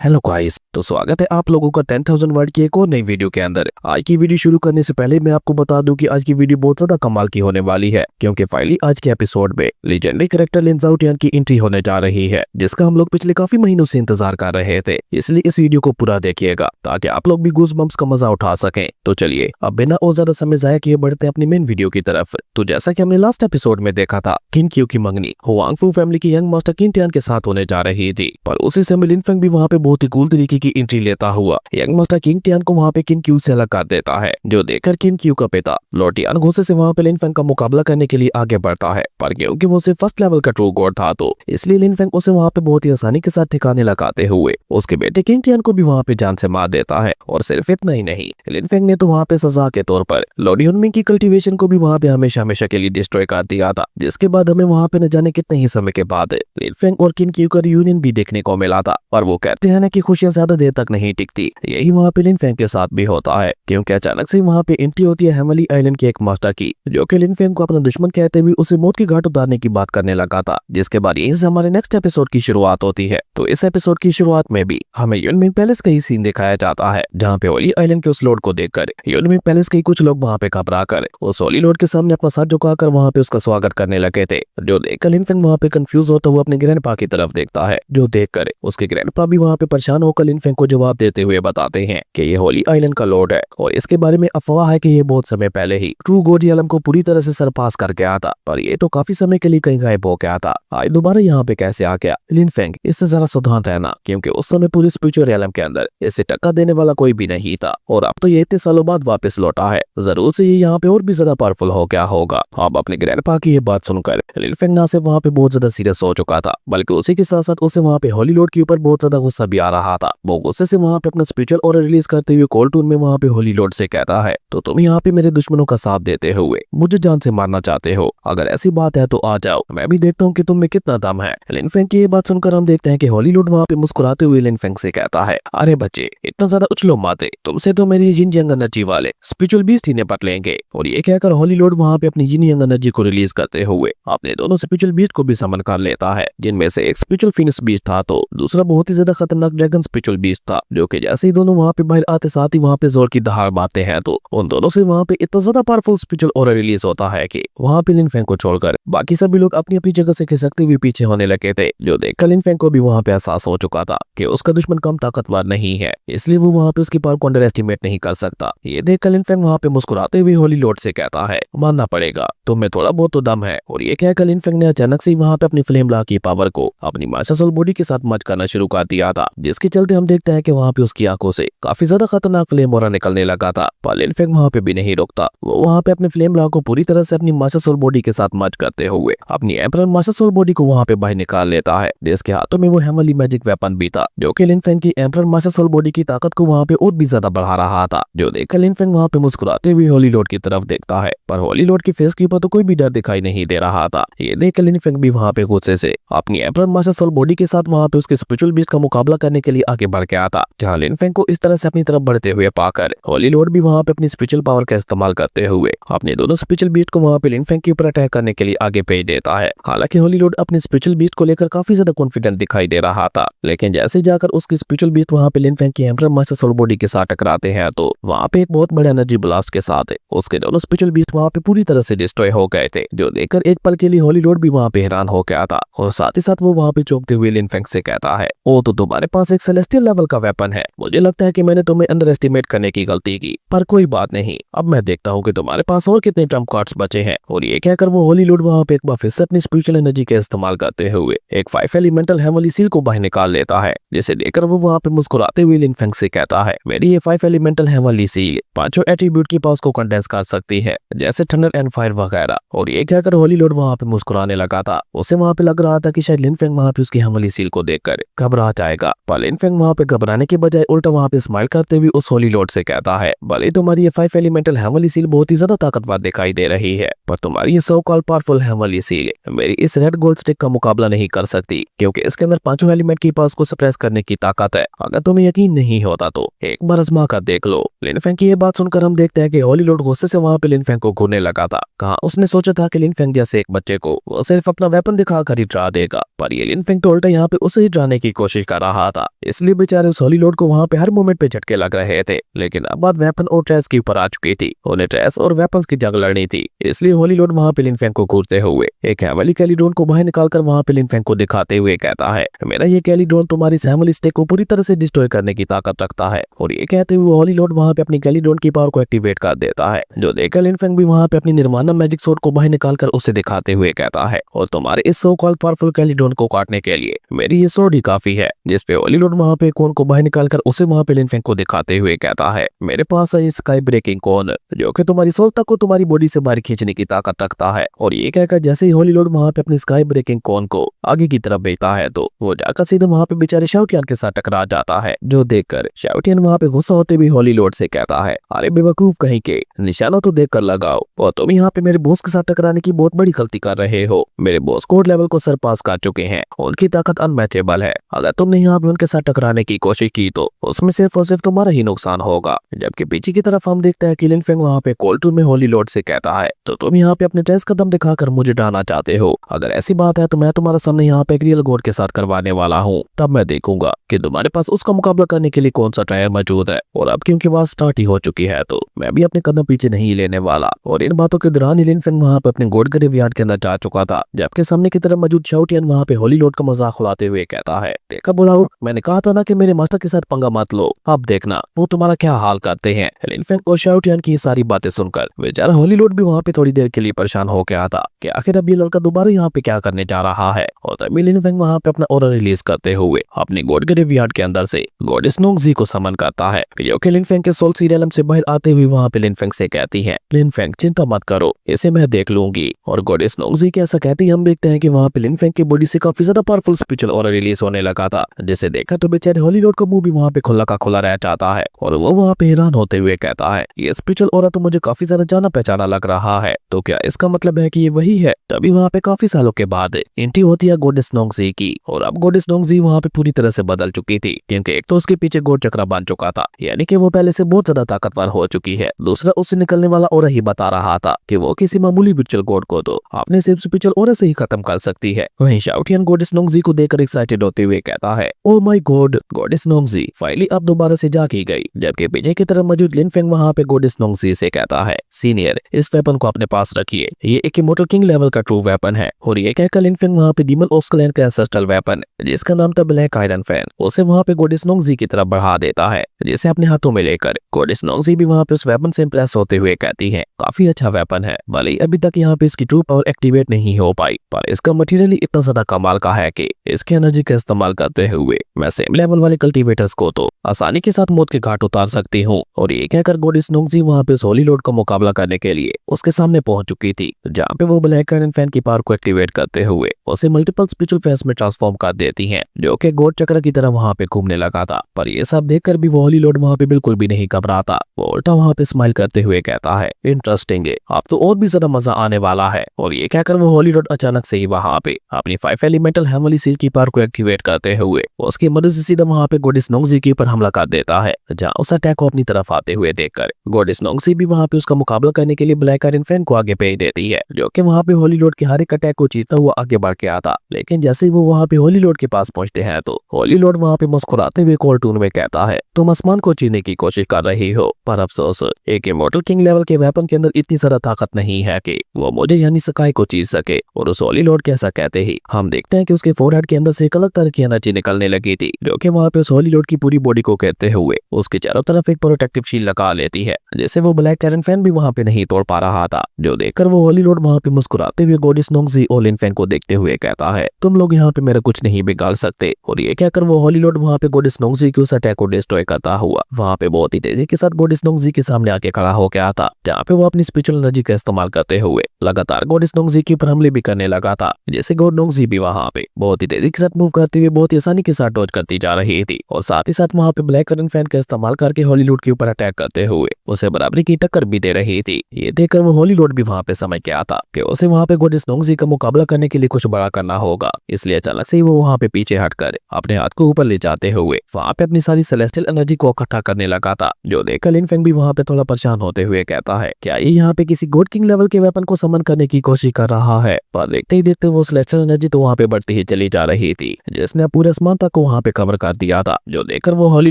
Hello guys, तो स्वागत है आप लोगों का 10,000 वर्ड की एक और नई वीडियो के अंदर। आज की वीडियो शुरू करने से पहले मैं आपको बता दूं कि आज की वीडियो बहुत ज्यादा कमाल की होने वाली है, क्योंकि फाइनली आज के एपिसोड में लेजेंडरी कैरेक्टर लिन ज़ाओ टियान की एंट्री होने जा रही है, जिसका हम लोग पिछले काफी महीनों से इंतजार कर रहे थे। इसलिए इस वीडियो को पूरा देखिएगा ताकि आप लोग भी गूज बम्प्स का मजा उठा सकें। तो चलिए अब बिना और ज्यादा समय जाया किए बढ़ते हैं अपनी मेन वीडियो की तरफ। तो जैसा कि हमने लास्ट एपिसोड में देखा था, किन क्यू की मंगनी हुआंगफू फैमिली की यंग मास्टर किन टियान के साथ होने जा रही थी, पर उसी समय लिन फेंग भी वहाँ पे बहुत ही कूल तरीके की एंट्री लेता हुआ यंग मास्टर किंग टियान को वहाँ पे किन क्यू से अलग कर देता है, जो देखकर किन क्यू का पिता लॉर्ड टियान गुस्से से वहाँ पे लिन फेंग का मुकाबला करने के लिए आगे बढ़ता है। पर क्योंकि वो सिर्फ फर्स्ट लेवल का ट्रू गॉड था, तो इसलिए लिन फेंग उसे वहाँ पे बहुत ही आसानी के साथ ठिकाने लगाते हुए उसके बेटे किंग टियान को भी वहाँ पे जान से मार देता है। और सिर्फ इतना ही नहीं, लिन फेंग ने तो वहाँ पे सजा के तौर पर लॉर्ड युनमिंग की कल्टीवेशन को भी वहाँ पे हमेशा हमेशा के लिए डिस्ट्रॉय कर दिया था, जिसके बाद हमें वहाँ पे न जाने कितने ही समय के बाद लिन फेंग और किन क्यू का रियूनियन भी देखने को मिला था। पर वो कहते हैं ना कि खुशियां ज्यादा देर तक नहीं टिकती। यही वहाँ पे लिन फेंग के साथ भी होता है, क्योंकि अचानक से वहाँ पे एंट्री होती है हेमली आइलैंड के एक मास्टर की, जो कि लिन फेंग को अपना दुश्मन कहते हुए उसे मौत की घाट उतारने की बात करने लगा था। जिसके बाद यहीं से हमारे नेक्स्ट एपिसोड की शुरुआत होती है। तो इस एपिसोड की शुरुआत में भी हमें युनमिंग पैलेस का ही सीन दिखाया जाता है, जहाँ पे होली आइलैंड के उस लॉर्ड को देखकर युनमिंग पैलेस के कुछ लोग वहाँ पे घबरा कर उस होली लॉर्ड के सामने अपना सर झुकाकर वहाँ पे उसका स्वागत करने लगे थे। जो देखकर लिन फेंग वहाँ पे कंफ्यूज होता हुआ अपने ग्रैंडपा की तरफ देखता है, जो देखकर उसके ग्रैंडपा भी वहाँ पे परेशान होकर लिन फेंग को जवाब देते हुए बताते हैं कि ये होली आइलैंड का लॉर्ड है और इसके बारे में अफवाह है कि ये बहुत समय पहले ही ट्रू गॉड रियलम को पूरी तरह से सरपास कर गया था, पर ये तो काफी समय के लिए कहीं गायब हो गया था। आज दोबारा यहाँ पे कैसे आ गया? लिन फेंग इससे जरा सावधान रहना, क्योंकि उस समय पूरी स्पिरिचुअल रियलम के अंदर इसे टक्कर देने वाला कोई भी नहीं था, और अब तो ये इतने सालों बाद वापस लौटा है। जरूर से ये यहाँ पे और भी ज्यादा पावरफुल हो गया होगा। अब अपने ग्रैंडपा की ये बात सुनकर लिन फेंग ना सिर्फ वहाँ पे बहुत ज्यादा सीरियस हो चुका था, बल्कि उसी के साथ साथ उसे वहाँ पे होली लॉर्ड के ऊपर बहुत ज्यादा गुस्सा भी आ रहा था। वो गुस्से से वहाँ पे अपना स्पिरिचुअल ऑरा रिलीज करते हुए कॉल टून में वहाँ पे होली लॉर्ड से कहता है, तो तुम यहाँ पे मेरे दुश्मनों का साथ देते हुए मुझे जान से मारना चाहते हो? अगर ऐसी बात है तो आ जाओ, मैं भी देखता हूँ कि तुम में कितना दम है। लिन फेंग की ये बात सुनकर हम देखते हैं कि होली लॉर्ड वहाँ पे मुस्कुराते हुए लिन फेंग से कहता है, अरे बच्चे इतना ज्यादा उछलो मत, तुमसे तो मेरी जिन यंग एनर्जी वाले स्पिरिचुअल बीस्ट ही निपट लेंगे। और ये कहकर होली लॉर्ड वहाँ पे अपनी जिन यंग एनर्जी को रिलीज करते हुए अपने दोनों स्पिरिचुअल बीस्ट को भी समन कर लेता है, जिनमें से एक स्पिरिचुअल फिनिक्स बीस्ट था, तो दूसरा बहुत ही ज्यादा खतरनाक ड्रैगन स्पिरिचुअल बीस्ट था, जो कि जैसे ही दोनों वहाँ पे बाहर आते साथ ही वहाँ पे जोर की दहाड़ मारते हैं, तो उन दोनों से वहाँ पे इतना ज्यादा पावरफुल स्पिरिचुअल ऑरा रिलीज होता है कि वहाँ पे लिन फेंग को छोड़कर बाकी सभी लोग अपनी अपनी जगह से खिसकते हुए पीछे होने लगे थे। जो देखकर लिन फेंग को भी वहाँ पे एहसास हो चुका था कि उसका दुश्मन कम ताकतवर नहीं है, इसलिए वो वहाँ पे उसकी पावर को अंडर एस्टिमेट नहीं कर सकता। ये देखकर लिन फेंग वहाँ पे मुस्कुराते हुए होली लॉर्ड से कहता है, मानना पड़ेगा तुम में थोड़ा बहुत तो दम है। और ये कहकर लिन फेंग ने अचानक से वहाँ पे अपनी फ्लेम ला की पावर को अपनी मास्टर सोल बॉडी के साथ मर्ज करना शुरू कर दिया था, जिसके चलते हम देखते हैं कि वहाँ पे उसकी आंखों से काफी ज्यादा खतरनाक फ्लेम ऑरा निकलने लगा था। पर लिन फेंग वहाँ पे भी नहीं रुकता, वो वहाँ पे अपने फ्लेम ला को पूरी तरह से अपनी मास्टर सोल बॉडी के साथ मर्ज करते हुए अपनी एम्परर मास्टर सोल बॉडी को वहाँ पे बाहर निकाल लेता है, जिसके हाथों में वो हेमली मैजिक वेपन भी था, जो कि लिन फेंग की एम्परर मास्टर सोल बॉडी की ताकत को वहाँ पे और भी ज्यादा बढ़ा रहा था। जो देखकर लिन फेंग वहाँ पे मुस्कुराते हुए होली लॉर्ड की तरफ देखता है, पर होली लॉर्ड के फेस के ऊपर तो कोई भी डर दिखाई नहीं दे रहा था। ये देखकर लिन फेंग भी वहाँ पे गुस्से से अपनी एम्परर मास्टर सोल बॉडी के साथ वहाँ पे उसके स्पिरिचुअल बीस्ट का मुकाबला करने के लिए आगे बढ़ गया था, जहाँ लिन फेंग को इस तरह से अपनी तरफ बढ़ते हुए पाकर होली लॉर्ड भी वहाँ पे अपनी स्पिरिचुअल पावर का इस्तेमाल करते हुए अपने दोनों स्पिरिचुअल बीस्ट को वहाँ पे लिन फेंग के ऊपर अटैक करने के लिए आगे भेज देता है। हालांकि होली लॉर्ड अपने स्पिरिचुअल बीस्ट को लेकर काफी ज्यादा कॉन्फिडेंट दिखाई दे रहा था, लेकिन जैसे जाकर उसकी स्पिरिचुअल बीस्ट वहाँ पे लिन फेंग की एम्परर मास्टर सोल बॉडी के साथ टकराते हैं, तो वहाँ पे एक बहुत बड़ा एनर्जी ब्लास्ट के साथ उसके दोनों स्पिरिचुअल बीस्ट वहाँ पे पूरी तरह से डिस्ट्रॉय हो गए थे। जो देखकर एक पल के लिए होली लॉर्ड भी वहाँ पे हैरान हो गया था, और साथ ही साथ वो वहाँ पे चौंकते हुए लिन फेंग से कहता है, ओ तो तुम्हारे पास एक सेलेस्टियल लेवल का वेपन है। मुझे लगता है कि मैंने तुम्हें अंडर एस्टिमेट करने की गलती की, पर कोई बात नहीं, अब मैं देखता हूँ कि तुम्हारे पास और कितने ट्रम्प कार्ड्स बचे हैं। और ये कहकर वो होली लॉर्ड वहाँ पे एक बार फिर से अपनी स्पिरिचुअल एनर्जी का इस्तेमाल करते हुए एक 5 एलिमेंटल हेमली सील को बाहर निकाल लेता है, जिसे देखकर वो वहाँ पे मुस्कुराते हुए लिन फेंग से कहता है, मेरी ये 5 एलिमेंटल हेमली सील 5 एट्रीब्यूट की पावर्स को कंडेंस कर सकती है, जैसे थंडर एंड फायर वगैरह। और ये कहकर होली लॉर्ड वहाँ पे मुस्कुराने लगा था। उसे वहाँ पे लग रहा था कि शायद लिन फेंग वहाँ पे उसकी हेमली सील को देखकर घबरा जाएगा, पर लिन फेंग वहाँ पे घबराने के बजाय उल्टा वहाँ पे स्माइल करते हुए उस होली लॉर्ड से कहता है, भले तुम्हारी ये 5 एलिमेंटल हेमली सील बहुत ही ज्यादा ताकतवर दिखाई दे रही है, पर तुम्हारी ये सो कॉल्ड पावरफुल हेमली सील मेरी इस रेड गोल्ड स्टिक का मुकाबला नहीं कर सकती, क्योंकि इसके अंदर 5 एलिमेंट की पावर्स को सप्रेस करने की ताकत है। अगर तुम्हें यकीन नहीं होता तो एक बार आजमा कर देख लो। लिन फेंग की ये बात सुनकर हम देखते हैं कि होली लॉर्ड गुस्से से वहाँ पे लिन फेंग को घूरने लगा था। कहाँ उसने सोचा था कि लिन फेंग जैसे एक बच्चे को वो सिर्फ अपना वेपन दिखाकर ही डरा देगा, पर ये लिन फेंग तो उल्टा यहाँ पे उसे ही डराने की कोशिश कर रहा था। था, इसलिए बेचारे उस होली लॉर्ड को वहाँ पे हर मोमेंट पे झटके लग रहे थे। लेकिन अब बात वेपन और ट्रेस के ऊपर आ चुकी थी। उन्हें ट्रेस और वेपन्स की जंग लड़नी थी, इसलिए होली लॉर्ड वहाँ पे लिन फेंग को घूरते हुए एक हैमली कैलीड्रोन को बाहर निकालकर वहाँ पे लिन फेंग को दिखाते हुए कहता है, मेरा ये कैलीड्रोन तुम्हारी हैमली स्टेक को पूरी तरह से डिस्ट्रॉय करने की ताकत रखता है। और ये कहते हुए होली लॉर्ड वहाँ पे अपनी कैलीड्रोन की पावर को एक्टिवेट कर देता है, जो देखकर लिन फेंग भी वहाँ पे अपनी निर्माणम मैजिक सोर्ड को बाहर निकालकर उसे दिखाते हुए कहता है, और तुम्हारे इस सो कॉल्ड पावरफुल कैलीड्रोन को काटने के लिए मेरी ये सोर्ड ही काफी है। जिसपे होली लॉर्ड वहाँ पे कोन को बाहर निकालकर उसे वहाँ पे लिन फेंग को दिखाते हुए कहता है, मेरे पास है स्काई ब्रेकिंग कोन, जो कि तुम्हारी सोल तक को तुम्हारी बॉडी से बाहर खींचने की ताकत रखता है। और ये कहकर जैसे ही होली लॉर्ड वहाँ पे अपनी स्काई ब्रेकिंग कोन को आगे की तरफ भेजता है, तो वो जाकर सीधे वहाँ पे बेचारे शाओटियान के साथ टकरा जाता है, जो देखकर शाओटियान वहाँ पे गुस्सा होते भी होली लॉर्ड से कहता है, अरे बेवकूफ कहीं के, निशाना तो देख कर लगाओ, और तुम यहाँ पे मेरे बॉस के साथ टकराने की बहुत बड़ी गलती कर रहे हो। मेरे बॉस कोड लेवल को सरपास कर चुके हैं, उनकी ताकत अनमैचेबल है। अगर तुमने यहाँ पे उनके साथ टकराने की कोशिश की तो उसमें सिर्फ और सिर्फ तुम्हारा ही नुकसान होगा। जबकि पीछे की तरफ हम देखते हैं कि लिन फेंग वहाँ पे कोल्ड टूर में होली लॉर्ड से कहता है, तो तुम यहाँ पे अपने टेस्ट कदम दिखाकर मुझे डराना चाहते हो। अगर ऐसी बात है तो मैं तुम्हारा सामने यहाँ पे एक रियल गॉड के साथ करवाने वाला हूँ, तब मैं देखूंगा कि तुम्हारे पास उसका मुकाबला करने के लिए कौन सा ट्रायल मौजूद है। और अब क्योंकि बात स्टार्ट ही हो चुकी है, तो मैं भी अपने कदम पीछे नहीं लेने वाला। और इन बातों के दौरान लिन फेंग वहाँ पे अपने गॉड ग्रेवयार्ड के अंदर जा चुका था, जबकि सामने की तरफ मौजूद शाओटियान वहाँ पे होली लॉर्ड का मजाक उड़ाते हुए कहता है, देखा बुलाओ, मैंने कहा था ना कि मेरे मास्टर के साथ पंगा मत लो, अब देखना वो तुम्हारा क्या हाल करते हैं। लिन फेंग और शाओटियान की ये सारी बातें सुनकर बेचारा होली लॉर्ड भी वहाँ पे थोड़ी देर के लिए परेशान हो गया था कि आखिर अब ये लड़का दोबारा यहाँ पे क्या करने जा रहा है। और तभी लिन फेंग वहाँ पे अपना ऑरा रिलीज करते हुए अपने गॉड ग्रेवयार्ड के अंदर से गॉडेस नोंगजी को समन करता है, जो कि लिन फेंग के सोल सीरियलम से बाहर आते हुए वहाँ पे लिन फेंग से कहती है, लिन फेंग चिंता मत करो, इसे मैं देख लूंगी। और गॉडेस नोंगजी के ऐसा कहते ही हम देखते हैं कि वहाँ पे लिन फेंग की बॉडी से काफी ज्यादा पावरफुल स्पिरिचुअल ऑरा रिलीज होने लगा था, जिसे देखा तो बेचारे होली लॉर्ड का मुंह भी वहाँ पे खुला का खुला रह जाता है। और वो वहाँ पे हैरान होते हुए कहता है, ये स्पिरिचुअल ऑरा तो मुझे काफी ज्यादा जाना पहचाना लग रहा है, तो क्या इसका मतलब है कि ये वही है। तभी वहाँ पे काफी सालों के बाद एंट्री होती है गॉडेस नोंगजी की। और अब गॉडेस नोंगजी वहाँ पे पूरी तरह से बदल चुकी थी, क्योंकि एक तो उसके पीछे गॉड चक्रा बन चुका था, यानी कि वो पहले से बहुत ज्यादा ताकतवर हो चुकी है। दूसरा, उससे निकलने वाला ऑरा ही बता रहा था कि वो किसी मामूली स्पिरिचुअल गॉड को तो अपने सिर्फ स्पिरिचुअल ऑरा से ही खत्म कर सकती है। वहीं शाओटियान गॉडेस नोंगजी को देखकर एक्साइटेड होते हुए कहता है, oh my god, goddess Nongji finally अब दोबारा से जागी गई। जबकि पीछे की तरफ मौजूद लिन फेंग वहाँ पे गॉडेस नोंगजी से कहता है, सीनियर इस वेपन को अपने पास रखिए, ये एक इमोर्टल किंग लेवल का ट्रू वेपन है। और ये कहकर लिन फेंग वहाँ पे डीमन ऑस्कलैन का एंसेस्ट्रल वेपन, जिसका नाम था ब्लैक आयरन फैन, उसे वहाँ पे गॉडेस नोंगजी की तरफ बढ़ा देता है, जिसे अपने हाथों में लेकर गॉडेस नोंगजी भी वहाँ पे उस वेपन से इंप्रेस होते हुए कहती है, काफी अच्छा वेपन है, भले ही अभी तक यहाँ पे इसकी ट्रू पावर एक्टिवेट नहीं हो पाई, पर इसका मटेरियल इतना ज्यादा कमाल का है कि इसके एनर्जी का इस्तेमाल करते हुए मैं सेम लेवल वाले कल्टीवेटर्स को तो आसानी के साथ मौत के घाट उतार सकती हूँ। और ये कहकर गॉडेस नोंगजी वहाँ पे होली लॉर्ड का मुकाबला करने के लिए उसके सामने पहुंच चुकी थी, जहाँ पे वो ब्लैक आयरन फैन की पावर को एक्टिवेट करते हुए उसे मल्टीपल स्पिरिचुअल फेस में ट्रांसफॉर्म कर देती है, जो कि गॉड चक्र की तरह वहाँ पे घूमने लगा था। पर ये सब देखकर भी वो होली लॉर्ड वहाँ पे बिल्कुल भी नहीं घबराता, वो उल्टा वहाँ पे स्माइल करते हुए कहता है, इंटरेस्टिंग है, अब तो और भी ज्यादा मजा आने वाला है। और ये कहकर वो होली लॉर्ड अचानक से ही वहाँ पे अपनी 5 एलिमेंटल हेमली सील की पावर को एक्टिवेट करते हुए उसकी मदद से सीधा वहाँ पे गॉडेस नोंगजी के ऊपर हमला कर देता है, जहाँ उस अटैक को अपनी तरफ आते हुए देखकर गॉडेस नोंगजी भी वहाँ पे उसका मुकाबला करने के लिए ब्लैक आयरन फैन को आगे भेज देती है, जो कि वहाँ पे होली लॉर्ड के हर एक अटैक को जीतता हुआ आगे बढ़ के आता। लेकिन जैसे ही वो वहाँ पे होली लॉर्ड के पास पहुंचते हैं, तो होली लॉर्ड वहाँ पे मुस्कुराते हुए कोल्ड टून में कहता है, तुम आसमान को छीनने की कोशिश कर रही हो, पर अफसोस एक इमॉर्टल किंग लेवल के वेपन के अंदर इतनी ज्यादा ताकत नहीं है कि वो मुझे यानी स्काई को चीर सके। और उस होली लॉर्ड के ऐसा कहते ही हम देखते हैं कि उसके फोरहेड के अंदर से एक अलग तरह की एनर्जी निकलने लगी थी, जो कि वहाँ पे उस होली लॉर्ड की पूरी बॉडी को कहते हुए उसके चारों तरफ एक प्रोटेक्टिव शील्ड लगा लेती है, जिसे वो ब्लैक आयरन फैन भी वहाँ पे नहीं तोड़ पा रहा था। जो देखकर वो होली लॉर्ड वहाँ पे मुस्कुराते हुए गॉडेस नोंगजी और लिन फेंग को देखते हुए कहता है, तुम लोग यहाँ पे मेरा कुछ नहीं बिगाड़ सकते। और ये कहकर वो होली लॉर्ड वहाँ पे गॉडेस नोंगजी के उस अटैक को डिस्ट्रॉय करता हुआ वहाँ पे बहुत ही तेजी के साथ गॉडेस नोंगजी के सामने आके खड़ा हो गया था, जहाँ पे वो अपनी स्पिरिचुअल एनर्जी का इस्तेमाल करते हुए लगातार गॉडेस नोंगजी के ऊपर हमले भी करने लगा था, जैसे गॉड नोंगजी भी वहाँ पे बहुत ही तेजी के साथ मूव करते हुए बहुत ही आसानी के साथ डॉज करती जा रही थी, और साथ ही साथ वहाँ पे ब्लैक आयरन फैन का इस्तेमाल करके होली लॉर्ड के ऊपर अटैक करते हुए उसे बराबरी की टक्कर भी दे रही थी। ये देखकर वो होली लॉर्ड भी वहाँ पे समझ गया था कि उसे वहाँ पे गॉडेस नोंगजी का मुकाबला करने के लिए कुछ बड़ा करना होगा। इसलिए अचानक से ही वो वहाँ पे पीछे हटकर अपने हाथ को ऊपर ले जाते हुए वहाँ पे अपनी सारी सेलेस्टियल एनर्जी को इकट्ठा करने लगा था। जो देखकर लिन फेंग भी वहाँ पे थोड़ा परेशान होते हुए कहता है, क्या ये यहाँ पे किसी गॉड किंग लेवल के वेपन को समन करने की कोशिश कर रहा है? पर देखते ही देखते वो सेलेस्टियल एनर्जी तो वहाँ पे बढ़ती ही चली जा रही थी, जिसने पूरे आसमान तक को वहाँ पे कवर कर दिया था। जो देखकर वो होली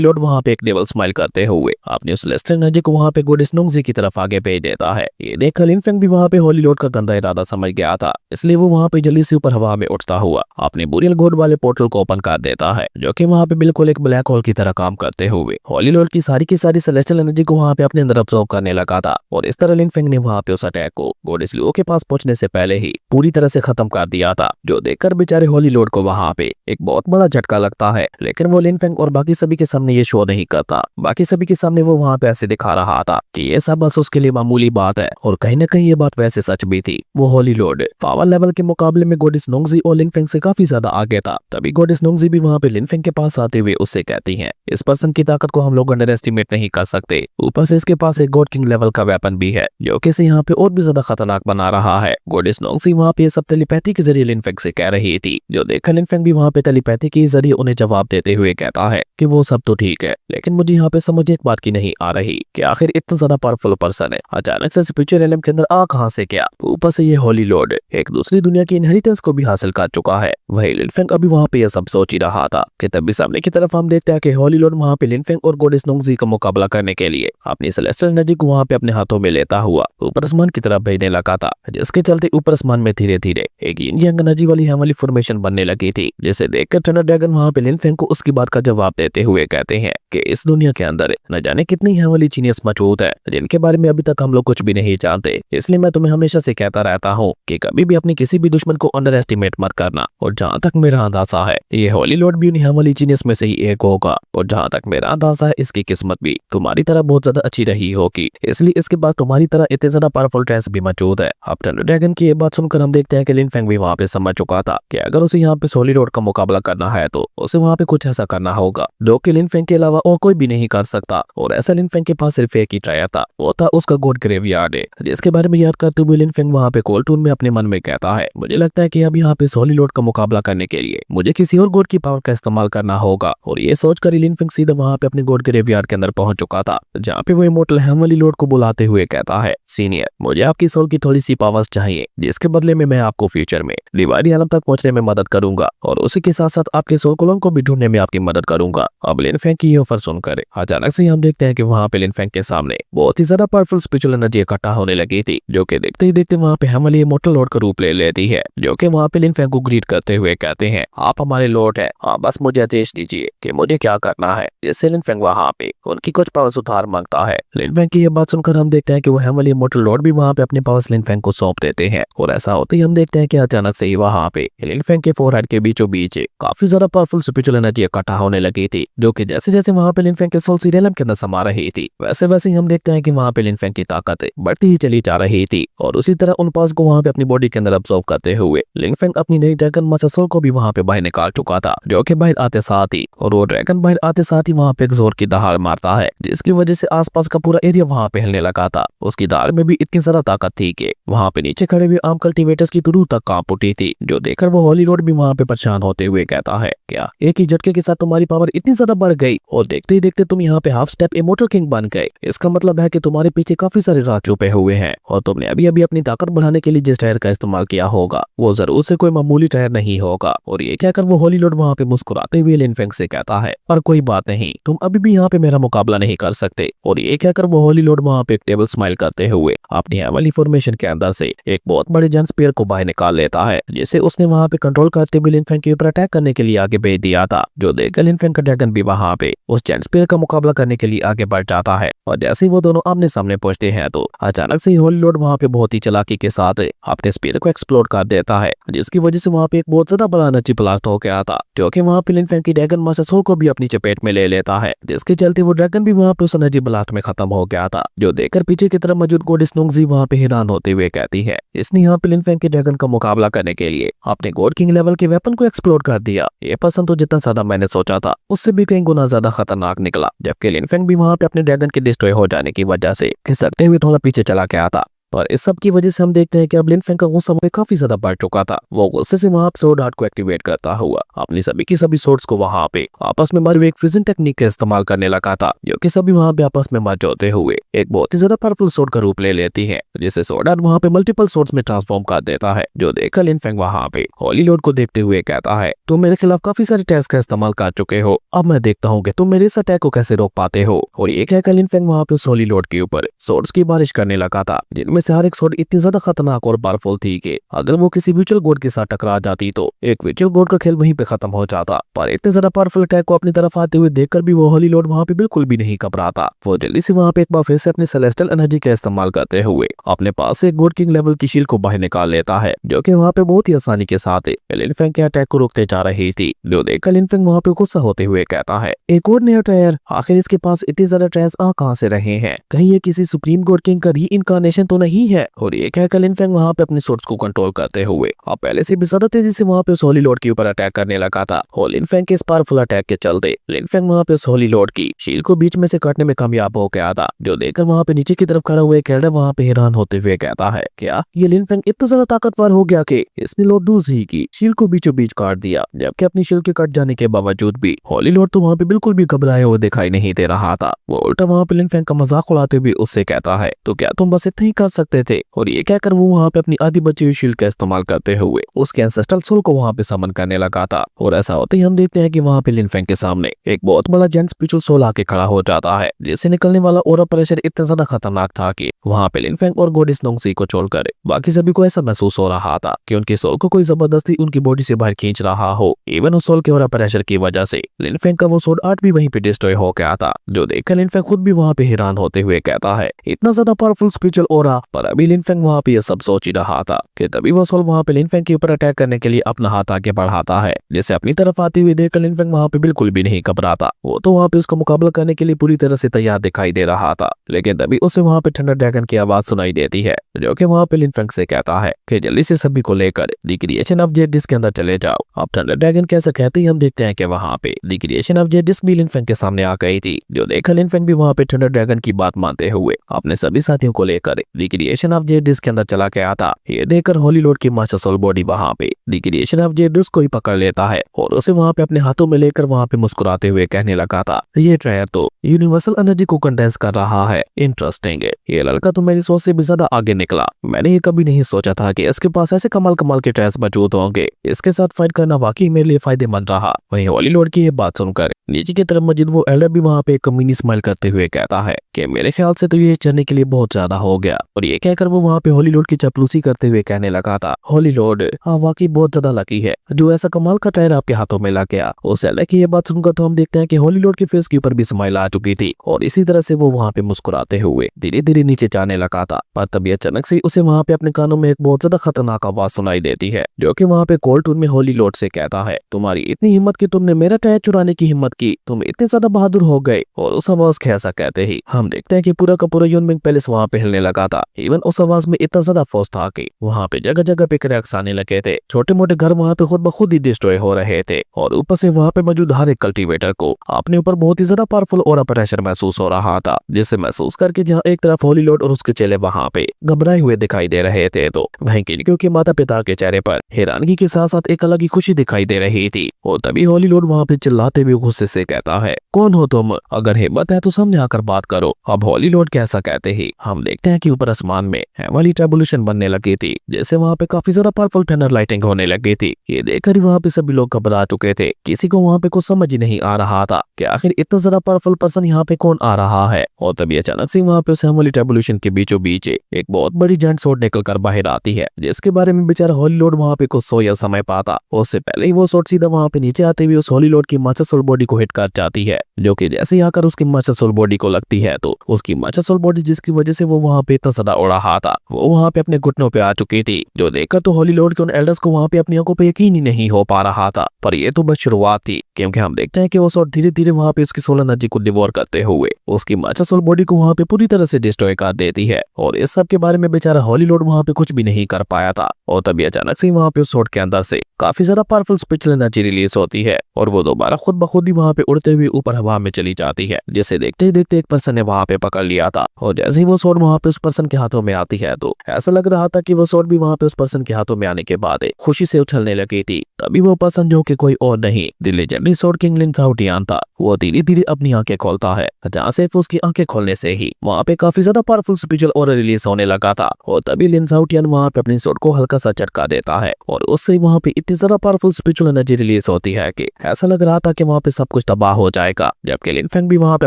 लॉर्ड वहाँ पे एक डेविल स्माइल करते हुए अपनी उस सेलेस्टियल एनर्जी को वहाँ पे गॉडेस नोंगजी की तरफ आगे भेज देता है। ये देखकर लिन फेंग भी वहाँ पे होली लॉर्ड का गंदा इरादा समझ गया था, इसलिए वो वहाँ पे जल्दी से ऊपर हवा में उठता हुआ अपने बुरियल गॉड वाले पोर्टल को ओपन कर देता है, जो कि वहाँ पे बिल्कुल एक ब्लैक होल की तरह काम करते हुए होली लॉर्ड की सारी सेलेस्टियल एनर्जी को वहाँ पे अपने अंदर अब्सॉर्ब करने लगा था। और इस तरह लिन फेंग ने वहाँ पे उस अटैक को गॉडेस लुओ के पास पहुंचने से पहले ही पूरी तरह से खत्म कर दिया था। जो देखकर बेचारे होली लॉर्ड को वहाँ पे एक बहुत बड़ा झटका लगता है, लेकिन वो लिन फेंग और बाकी सभी के सामने ये शो नहीं करता। बाकी सभी के सामने वो वहाँ पे ऐसे दिखा रहा था कि ये सब बस उसके लिए मामूली बात है, और कहीं न कहीं ये बात वैसे सच भी थी। वो होली लॉर्ड पावर लेवल के मुकाबले में गॉडेस नोंगजी और लिन फेंग से काफी ज्यादा आगे था। तभी गॉडेस नोंगजी भी वहाँ पे लिन फेंग के पास आते हुए उससे कहती है, इस पर्सन की ताकत को हम लोग अंडर एस्टिमेट नहीं कर सकते। ऊपर से इसके पास एक गॉड किंग लेवल का वेपन भी है, जो कि इसे यहाँ पे और भी ज्यादा खतरनाक बना रहा है। गॉडेस नोंगजी वहाँ पे सब टेलीपैथी के जरिए लिन फेंग से कह रही थी। जो देखकर लिन फेंग भी वहाँ पे टेलीपैथी के जरिए उन्हें जवाब देते हुए कहता है कि वो सब तो ठीक है, लेकिन मुझे यहाँ पे समझ एक बात की नहीं आ रही कि आखिर इतना ज्यादा पावरफुल पर्सन है अचानक से स्पिरिचुअल एलिम के अंदर आ कहां से गया? ऊपर से ये होली लॉर्ड एक दूसरी दुनिया की इनहेरिटेंस को भी हासिल कर चुका है। वही लिन फेंग अभी वहाँ पे यह सब सोच ही रहा था कि तभी सामने की तरफ हम देखते हैं कि होली लॉर्ड वहाँ पे लिन फेंग और गॉडेस नोंगजी का मुकाबला करने के लिए अपनी सेलेस्टियल एनर्जी को वहाँ पे अपने हाथों में लेता हुआ ऊपर आसमान की तरफ भेजने लगा था, जिसके चलते ऊपर आसमान में धीरे धीरे एक यिन यांग एनर्जी वाली हैमली फॉर्मेशन बनने लगी थी, जिसे देखकर थंडर ड्रैगन वहाँ पे लिन फेंग को उसकी बात का जवाब देते हुए कहते हैं कि इस दुनिया के अंदर न जाने कितनी हैमली जीनियस मौजूद है, जिनके बारे में अभी तक हम लोग कुछ भी नहीं जानते। इसलिए मैं तुम्हें हमेशा से कहता रहता हूँ कि कभी भी अपनी किसी भी दुश्मन को अंडर एस्टिमेट मत करना। और जहाँ तक मेरा अंदाजा है ये होली लॉर्ड भी उन्हीं हैमली जीनियस में से ही एक होगा, और जहाँ तक मेरा अंदाजा है इसकी किस्मत भी तुम्हारी तरह बहुत ज्यादा अच्छी रही होगी, इसलिए इसके पास तुम्हारी तरह इतने ज्यादा पावरफुल ट्रेस भी मौजूद है। अब थंडर ड्रैगन की ये बात सुनकर हम देखते हैं कि लिन फेंग भी वहाँ पे समझ चुका था कि अगर उसे यहाँ पे होली लॉर्ड का मुकाबला करना है तो उसे वहाँ पे कुछ ऐसा करना होगा जो कि लिन फेंग के अलावा और कोई भी नहीं कर सकता। और ऐसा लिन फेंग के पास सिर्फ एक ही ट्रायल था, वो था उसका गॉड ग्रेवयार्ड, जिसके बारे में याद करते हुए लिन फेंग वहाँ पे कोल्टून में अपने मन में कहता है, मुझे लगता है कि अब यहाँ पे होली लॉर्ड का मुकाबला करने के लिए मुझे किसी और गॉड की पावर का इस्तेमाल करना होगा। और ये सोचकर लिन फेंग सीधा वहाँ पे अपने गॉड ग्रेवयार्ड के अंदर पहुंच चुका था, जहाँ पे वो इमोर्टल हैमली लॉर्ड को बुलाते हुए कहता है, सीनियर मुझे आपकी सोल की थोड़ी सी पावर्स चाहिए, जिसके बदले में मैं आपको फ्यूचर में रिवाइडी आलम तक पहुंचने में मदद करूंगा, और उसी के साथ साथ आपके सोल क्लोन को भी ढूंढने में आपकी मदद करूंगा। अब लिन फेंग की ये ऑफर सुनकर अचानक से हम देखते हैं कि वहाँ पे लिन फेंग के सामने बहुत ही ज्यादा पावरफुल स्पिरिचुअल एनर्जी इकट्ठा होने लगी थी, जो कि देखते ही देखते वहाँ पे हैमली इमोर्टल लॉर्ड का रूप ले लेती है, जो कि वहाँ पे लिन फेंग को ग्रीट करते हुए कहते हैं, आप हमारे लॉर्ड हैं, हाँ बस मुझे आदेश दीजिए कि मुझे क्या करना है। जिससे लिन फेंग वहाँ पे उनकी कुछ पावर सुधार मांगता है। लिन फेंग की ये बात सुनकर हम देखते हैं कि वो हैमली इमोर्टल लॉर्ड भी वहाँ पे अपने पावर्स लिन फेंग को सौंप देते हैं, और ऐसा होते ही हम देखते हैं कि अचानक से ही वहाँ पे लिन फेंग के फोरहेड के बीचों बीच काफी ज्यादा पावरफुल स्पिरिचुअल एनर्जी इकट्ठा होने लगी थी, जो कि जैसे जैसे वहाँ पे लिन फेंग के सोल सीरियलम के अंदर समा रही थी, वैसे वैसे ही हम देखते हैं कि वहाँ पे लिन फेंग की ताकत बढ़ती ही चली जा रही थी। और उसी तरह उन पास को वहाँ पे अपनी बॉडी के अंदर अब्सॉर्ब करते हुए लिन फेंग अपनी नई ड्रैगन मास्टर सोल को भी वहाँ पे बाहर निकाल चुका था, जो कि बाहर आते साथ ही और वो ड्रैगन बाहर आते साथ ही वहाँ पे एक जोर की दहाड़ मारता है, जिसकी वजह से आसपास का पूरा एरिया वहाँ पे हिलने लगा था। उसकी दहाड़ में भी इतनी ज्यादा ताकत थी कि वहाँ पे नीचे खड़े हुए आम कल्टीवेटर्स की तुरु तक कांप उठी थी, जो देखकर वो होली लॉर्ड भी वहाँ पे परेशान होते हुए कहता है, क्या एक ही झटके के साथ तुम्हारी पावर इतनी ज्यादा बढ़ गई और देखते ही देखते तुम यहाँ पे हाफ स्टेप इमोर्टल किंग बन गए? इसका मतलब है कि तुम्हारे पीछे काफी सारे राज छुपे हुए हैं, और तुमने अभी अभी अपनी ताकत बढ़ाने के लिए जिस टायर का इस्तेमाल किया होगा वो जरूर से कोई मामूली टायर नहीं होगा। और ये कहकर वो होली लॉर्ड वहाँ पे मुस्कुराते हुए लिन फेंग से कहता है, पर कोई बात नहीं, तुम अभी भी यहाँ पे मेरा मुकाबला नहीं कर सकते। और ये कहकर वो होली लॉर्ड वहाँ पे एक टेबल स्माइल करते हुए अपनी हैमली फॉर्मेशन के अंदर से एक बहुत बड़े जन स्पीयर को बाहर निकाल लेता है, जिसे उसने वहाँ पे कंट्रोल करते हुए लिन फेंग के ऊपर अटैक करने के लिए आगे भेज दिया था। जो देखकर लिन फेंग का ड्रैगन भी वहाँ पे उस जन स्पीयर का मुकाबला करने के लिए आगे बढ़ जाता है, और जैसे ही वो दोनों आमने सामने पहुंचते हैं तो अचानक से होली लॉर्ड वहाँ पे बहुत ही चालाकी के साथ अपने स्पीयर को एक्सप्लोड कर देता है, जिसकी वजह से वहाँ पे एक बहुत ज्यादा बड़ा एनर्जी ब्लास्ट हो गया था, जो कि वहाँ पे लिन फेंग की ड्रैगन मास्टर सोल को भी अपनी चपेट में ले लेता है, जिसके चलते वो ड्रैगन भी वहाँ पे उस एनर्जी ब्लास्ट में खत्म हो गया था। जो देखकर पीछे की तरफ मौजूद गॉडेस नोंगजी वहाँ पे हैरान होते हुए कहती है, इसने यहाँ पे लिन फेंग के ड्रैगन का मुकाबला करने के लिए अपने गॉड किंग लेवल के वेपन को एक्सप्लोर कर दिया। ये पर्सन तो जितना ज्यादा मैंने सोचा था उससे भी कई गुना ज्यादा खतरनाक निकला। जबकि लिन फेंग भी वहाँ पे अपने ड्रैगन के डिस्ट्रॉय हो जाने की वजह से खिसकते हुए थोड़ा पीछे चला गया था। पर इस सब की वजह से हम देखते हैं कि अब लिन फेंग का गुस्सा में काफी ज्यादा बढ़ चुका था। वो गुस्से से वहां सोर्ड आर्ट को एक्टिवेट करता हुआ अपनी सभी की सभी सोर्ड्स को वहां पे आपस में मर एक फ्रीजन टेक्निक का इस्तेमाल करने लगा था, जो कि सभी वहां पे आपस में मर्ज होते हुए एक बहुत ही ज्यादा पावरफुल सोर्ड का रूप ले लेती है, जिसे सोर्ड आर्ट वहां पे मल्टीपल सोर्ड्स में ट्रांसफॉर्म कर देता है। जो देखकर लिन फेंग वहां पे होली लॉर्ड को देखते हुए कहता है, तुम मेरे खिलाफ काफी सारे अटैक्स का इस्तेमाल कर चुके हो, अब मैं देखता हूँ कि तुम मेरे इस अटैक को कैसे रोक पाते हो। और ये कहकर लिन फेंग वहां पे उस होली लॉर्ड के ऊपर सोर्ड्स की बारिश करने लगा था, जिनमें से हर एक सोर्ड इतनी ज्यादा खतरनाक और पावरफुल थी कि अगर वो किसी वर्चुअल गॉड के साथ टकरा जाती तो एक वर्चुअल गॉड का खेल वहीं पे खत्म हो जाता। पर इतने ज्यादा पावरफुल अटैक को अपनी तरफ आते हुए देखकर भी वो होली लॉर्ड वहां पे बिल्कुल भी नहीं घबराता। वो जल्दी से वहां पे एक बार फिर से अपने सेलेस्टियल एनर्जी का इस्तेमाल करते हुए अपने पास से एक गॉड किंग लेवल की शील्ड को बाहर निकाल लेता है, जो कि वहां पे बहुत ही आसानी के साथ लिन फेंग के अटैक को रोकते जा रही थी। जो देखकर लिन फेंग वहां पे गुस्सा होते हुए कहता है, एक और नया टायर, आखिर इसके पास इतने ज्यादा टायर्स आ कहां से रहे हैं, कहीं ये किसी सुप्रीम गॉड किंग का री इनकारनेशन तो नहीं है। और ये कहकर लिन फेंग वहां पे अपने सोर्स को कंट्रोल करते हुए अब पहले से भी ज्यादा तेजी से वहां पे उस होली लॉर्ड के ऊपर अटैक करने लगा था। और लिन फेंग के इस पावरफुल अटैक के चलते लिन फेंग वहां पे उस होली लॉर्ड की शील्ड को बीच में से काटने में कामयाब हो गया था। जो देखकर वहां पे नीचे की तरफ खड़ा हुआ कैरेडा वहां पे हैरान होते हुए कहता है, क्या ये लिन फेंग इतना ज्यादा ताकतवर हो गया कि इसने लॉर्ड डूजी की शील्ड को बीचों बीच काट दिया, जबकि अपनी शील्ड के कट जाने के बावजूद भी होली लॉर्ड तो वहां पे बिल्कुल भी घबराए हुए दिखाई नहीं दे रहा था। वो उल्टा वहां पे लिन फेंग का मजाक उड़ाते हुए उससे कहता है, तो क्या तुम बस इतना ही कर सकते थे। और ये कहकर वो वहां पे अपनी आधी बची हुई शील्ड का इस्तेमाल करते हुए उसके एंसेस्ट्रल सोल को वहां पे समन करने लगा था। और ऐसा होते ही हम देखते हैं कि वहां पे लिन फेंग के सामने एक बहुत बड़ा जेंट स्पिरिचुअल सोल आके खड़ा हो जाता है, जिससे निकलने वाला ऑरा प्रेशर इतना ज्यादा खतरनाक था कि वहां पे लिन फेंग और गॉडेस नोंगसी को छोड़कर बाकी सभी को ऐसा महसूस हो रहा था कि उनके सोल को कोई जबरदस्ती उनकी बॉडी से बाहर खींच रहा हो। इवन उस सोल के ऑरा प्रेशर की वजह से लिन फेंग का वो सोल आर्ट भी वहीं पे डिस्ट्रॉय हो गया था। जो देखकर लिन फेंग खुद भी वहां पे हैरान होते हुए कहता है, इतना ज्यादा पावरफुल स्पिरिचुअल ऑरा। पर अभी लिन फेंग वहां पे ये सब सोच ही रहा था कि तभी वो सोल वहां पे लिन फेंग के ऊपर अटैक करने के लिए अपना हाथ आगे बढ़ाता है, जिसे अपनी तरफ आते हुए देखकर लिन फेंग वहां पे बिल्कुल भी नहीं घबराता। वो तो वहां पे उसका मुकाबला करने के लिए पूरी तरह से तैयार दिखाई दे रहा था। लेकिन तभी उसे वहां पे थंडर ड्रैगन की आवाज सुनाई देती है, जो कि वहां पे लिन फेंग से कहता है कि जल्दी से सभी को लेकर the creation of jade disc के अंदर चले जाओ। अब थंडर ड्रैगन कैसे कहते ही हम देखते हैं कि वहां पे the creation of jade disc भी लिन फेंग के सामने आ गई थी। जो देखकर लिन फेंग भी वहां पे थंडर ड्रैगन की बात मानते हुए अपने सभी साथियों को लेकर the creation of jade disc के अंदर चला गया था। ये देखकर होली लॉर्ड की मास्टर सोल बॉडी वहां पे the creation of jade disc को ही पकड़ लेता है और उसे वहां पे अपने हाथों में लेकर वहां पे मुस्कुराते हुए कहने लगा था, ये ट्रायर तो यूनिवर्सल एनर्जी को कंडेंस कर रहा है, इंटरेस्टिंग है। ये लड़का तो मेरी सोच से भी ज्यादा आगे निकला। मैंने ये कभी नहीं सोचा था कि इसके पास ऐसे कमाल कमाल के ट्रायर्स मौजूद होंगे। इसके साथ फाइट करना वाकई मेरे लिए फायदेमंद रहा। वहीं होली लॉर्ड की ये बात सुनकर नीचे की तरफ मौजूद वो एल्डर भी वहां पे एक कमीनी स्माइल करते हुए कहता है कि मेरे ख्याल से तो ये चढ़ने के लिए बहुत ज्यादा हो गया। और ये कहकर वो वहां पे होली लॉर्ड की चपलूसी करते हुए कहने लगा था, होली लॉर्ड हाँ वाकई बहुत ज्यादा लकी है जो ऐसा कमाल का टायर आपके हाथों में लग गया। उस एल्डर की ये बात सुनकर तो हम देखते हैं कि होली लॉर्ड के फेस के ऊपर भी स्माइल आ चुकी थी और इसी तरह से वो वहां पे मुस्कुराते हुए धीरे धीरे नीचे जाने लगा था। पर तभी अचानक से उसे वहां पे अपने कानों में एक बहुत ज्यादा खतरनाक आवाज सुनाई देती है, जो कि वहां पे कोल्ड टून में होली लॉर्ड से कहता है, तुम्हारी इतनी हिम्मत कि तुमने मेरा टायर चुराने की हिम्मत की, तुम इतने ज्यादा बहादुर हो गए। और उस आवाज के ऐसा कहते ही हम देखते हैं कि पूरा का पूरा यूनमिंग पैलेस वहां पे हिलने लगा था। इवन उस आवाज में इतना ज्यादा फोर्स था कि वहां पे जगह जगह पे क्रैक्स आने लगे थे। छोटे मोटे घर वहां पे खुद ब खुद ही डिस्ट्रॉय हो रहे थे और ऊपर से वहां पे मौजूद हर एक कल्टीवेटर को अपने ऊपर बहुत ही ज्यादा पावरफुल ऑरा प्रेशर महसूस हो रहा था, जिसे महसूस करके जहाँ एक तरफ होली लॉर्ड और उसके चेले वहां पे घबराए हुए दिखाई दे रहे थे, तो वहीं किनक्यो के माता पिता के चेहरे पर हैरानगी के साथ साथ एक अलग ही खुशी दिखाई दे रही थी। और तभी होली लॉर्ड वहां पे चिल्लाते हुए गुस्से से कहता है, कौन हो तुम? अगर हिम्मत है तो सामने आकर बात करो। अब होली लॉर्ड कैसा कहते ही हम देखते हैं कि ऊपर आसमान में हेवनली ट्रबुलेशन बनने लगी थी, जैसे वहां पे काफी ज्यादा पावरफुल थंडर लाइटिंग होने लगी थी। ये देखकर वहां पे सभी लोग घबरा चुके थे। किसी को वहां पे कुछ समझ ही नहीं आ रहा था कि आखिर इतना ज्यादा पावरफुल पर्सन यहाँ पे कौन आ रहा है। और तभी अचानक से वहां पे उस हेवनली ट्रबुलेशन के बीचों बीच एक बहुत बड़ी जेंट सोर्ड निकल कर बाहर आती है, जिसके बारे में बेचारा होली लॉर्ड वहां पे कुछ सोया समय पाता। उससे पहले ही वो सोर्ड सीधा वहां पे नीचे आते हुए उस होली लॉर्ड की मास्टर सोल बॉडी को हिट कर जाती है, जो कि जैसे ही आकर उसकी मास्टर सोल बॉडी को लगती है तो उसकी मास्टर सोल बॉडी जिसकी वजह से वो वहां पे इतना ज्यादा ज्यादा उड़ रहा था। वो वहाँ पे अपने घुटनों पे आ चुकी थी, जो देखकर तो हॉली लॉर्ड के उन एल्डर्स को वहाँ पे अपनी आंखों पे यकीन ही नहीं हो पा रहा था। पर ये तो बस शुरुआत थी, क्योंकि हम देखते हैं कि वो सॉर्ड धीरे धीरे वहाँ पे उसकी सोल एनर्जी को डिवोर करते हुए उसकी माचा सोल बॉडी को वहाँ पे पूरी तरह से डिस्ट्रॉय कर देती है। और इस सब के बारे में बेचारा हॉली लॉर्ड वहाँ पे कुछ भी नहीं कर पाया था। और तभी अचानक से वहाँ पे उस सॉर्ड के अंदर से काफी ज्यादा पावरफुल स्पिरिचुअल एनर्जी रिलीज होती है और वो दोबारा खुद ब खुद ही वहाँ पे उड़ते हुए ऊपर हवा में चली जाती है, जिसे देखते ही देखते एक पर्सन ने वहाँ पे पकड़ लिया था। और जैसे ही वो सॉर्ड वहाँ पे उस पर्सन के हाथों में आती है तो ऐसा लग रहा था कि वो सॉर्ड भी वहाँ पे उस पर्सन के हाथों में आने के बाद खुशी से उछलने लगी थी। तभी वो पर्सन, जो कि कोई और नहीं the legendary sword king Lin Zhao Tian था, वो धीरे धीरे अपनी आंखें खोलता है, जहाँ से उसकी आंखें खोलने से ही वहाँ पे काफी ज्यादा पावरफुल स्पिरिचुअल ऑरा रिलीज होने लगा था। और तभी लिन झाओ टियान वहाँ पे अपनी सॉर्ड को हल्का सा झटका देता है और उससे वहाँ पे इतनी ज्यादा पावरफुल स्पिरिचुअल एनर्जी रिलीज होती है कि ऐसा लग रहा था कि वहाँ पे सब कुछ तबाह हो जाएगा। जबकि लिन फेंग भी वहाँ पे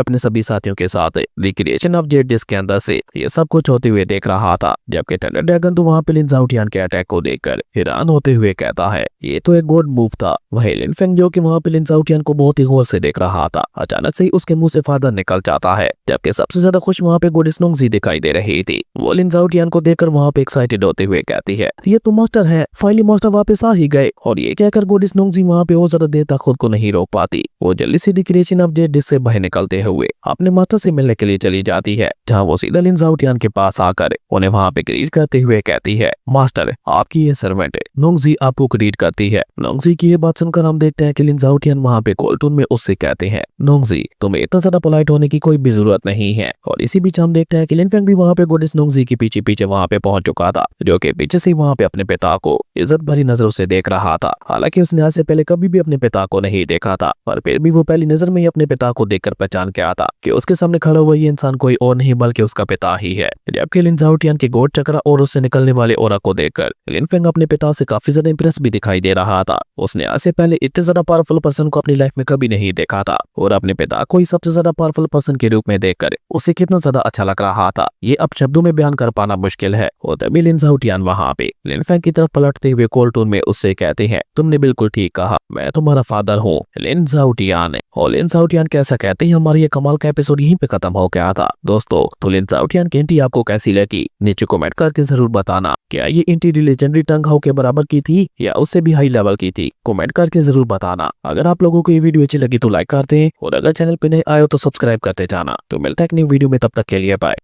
अपने सभी साथियों के साथ रिक्रिएशन ऑफ जेड डिस्क के अंदर से ये सब कुछ होते हुए देख रहा था। जबकि थंडर ड्रैगन तो वहाँ पे लिन झाओ टियान के अटैक को देखकर हैरान होते हुए कहता है ये तो एक गॉड मूव था। वही लिन फेंग, जो कि वहाँ पे लिन झाओ टियान को बहुत ही गौर से देख रहा था, अचानक से ही उसके मुंह से फादर निकल जाता है। जबकि सबसे ज्यादा खुश वहाँ पे गोडेस नोंगजी दिखाई दे रही थी। वो लिन झाओ टियान को देखकर वहाँ पे एक्साइटेड होते हुए कहती है ये तो मास्टर है, फाइनली मास्टर वापस आ ही गए। और ये कहकर गोडेस नोंगजी वहाँ पे और ज्यादा देर तक खुद को नहीं रोक पाती। वो जल्दी से रिक्रिएशन ऑफ जेड डिस्क से बाहर निकलते हुए अपने मास्टर से मिलने के लिए चली जाती है, जहाँ वो सीधा लिन झाओ टियान के पास आकर उन्हें वहाँ पे ग्रीट करते हुए कहती है मास्टर, आपकी ये सर्वेंट नोंगजी आपको ग्रीट करती है। नोंगजी की ये बात सुनकर हम देखते हैं कि लिन झाओ टियान वहाँ पे कोल्टून में उससे कहते हैं नोंगजी तुम्हें इतना ज्यादा पोलाइट होने की कोई भी जरूरत नहीं है। और इसी बीच हम देखते हैं कि लिन फेंग भी वहाँ पे गोडेस नोंगजी के पीछे पीछे वहाँ पे पहुंच चुका था, जो कि पीछे से वहाँ पे अपने पिता को इज्जत भरी नजरों से देख रहा था। हालांकि उसने आज से पहले कभी भी अपने पिता को नहीं देखा था, पर फिर भी वो पहली नजर में ही अपने पिता को देखकर पहचान के आता कि उसके सामने खड़ा हुआ ये इंसान कोई और नहीं बल्कि उसका पिता ही है। जबकि लिन झाओ टियान के गोड चक्रा और उससे निकलने वाले ओरा को देखकर लिन फेंग अपने पिता से काफी ज्यादा इंप्रेस भी दिखाई दे रहा था। उसने आज से पहले इतने ज्यादा पावरफुल पर्सन को अपनी लाइफ में कभी नहीं देखा था और अपने पिता को ही सबसे ज्यादा पावरफुल पर्सन के रूप में देखकर उसे कितना ज्यादा अच्छा लग रहा था, ये अब शब्दों में बयान कर पाना मुश्किल है। और तभी लिन झाओ टियान वहाँ पे लिन फेंग की तरफ पलटते हुए कोल्ड टोन में उससे कहते हैं तुमने बिल्कुल ठीक कहा, मैं तुम्हारा फादर हूँ लिन झाओ टियान। और लिन झाओ टियान कैसा कहते ही हमारा ये कमाल का एपिसोड यहीं पे खत्म हो गया था। दोस्तों तो लिन झाओ टियान की एंट्री आपको कैसी लगी नीचे कमेंट करके जरूर बताना। क्या ये एंट्री लेजेंडरी टंग हाउ के बराबर की थी या उससे भी हाई लेवल की थी, कमेंट करके जरूर बताना। अगर आप लोगों को ये वीडियो अच्छी लगी तो लाइक कर दें और अगर चैनल पे नए आए हो तो सब्सक्राइब करते जाना। तो मिलता है एक न्यू वीडियो में, तब तक के लिए बाय।